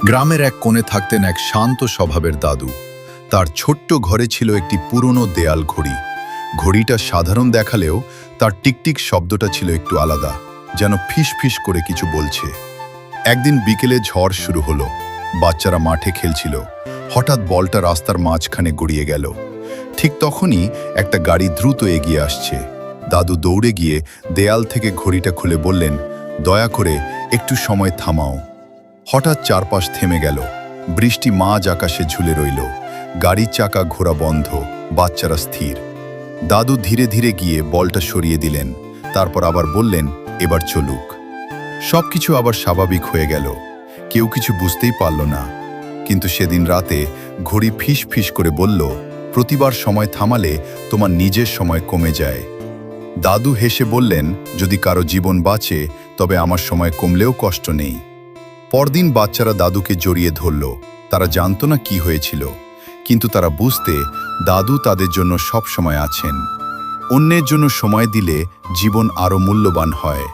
গ্রামের এক কোণে থাকতেন এক শান্ত স্বভাবের দাদু। তার ছোট্ট ঘরে ছিল একটি পুরনো দেয়াল ঘড়ি। ঘড়িটা সাধারণ দেখালেও তার টিকটিক শব্দটা ছিল একটু আলাদা, যেন ফিস ফিস করে কিছু বলছে। একদিন বিকেলে ঝড় শুরু হলো। বাচ্চারা মাঠে খেলছিল। হঠাৎ বলটা রাস্তার মাঝখানে গড়িয়ে গেল। ঠিক তখনই একটা গাড়ি দ্রুত এগিয়ে আসছে। দাদু দৌড়ে গিয়ে দেয়াল থেকে ঘড়িটা খুলে বললেন, দয়া করে একটু সময় থামাও। হঠাৎ চারপাশ থেমে গেল। বৃষ্টি মাঝ আকাশে ঝুলে রইল। গাড়ির চাকা ঘোরা বন্ধ, বাচ্চারা স্থির। দাদু ধীরে ধীরে গিয়ে বলটা সরিয়ে দিলেন। তারপর আবার বললেন, এবার চলুক। সবকিছু আবার স্বাভাবিক হয়ে গেল। কেউ কিছু বুঝতেই পারল না। কিন্তু সেদিন রাতে ঘড়ি ফিস ফিস করে বলল, প্রতিবার সময় থামালে তোমার নিজের সময় কমে যায়। দাদু হেসে বললেন, যদি কারো জীবন বাঁচে তবে আমার সময় কমলেও কষ্ট নেই। পরদিন বাচ্চারা দাদুকে জড়িয়ে ধরল। তারা জানতো না কি হয়েছিল, কিন্তু তারা বুঝতে দাদু তাদের জন্য সব সময় আছেন। অন্যের জন্য সময় দিলে জীবন আরও মূল্যবান হয়।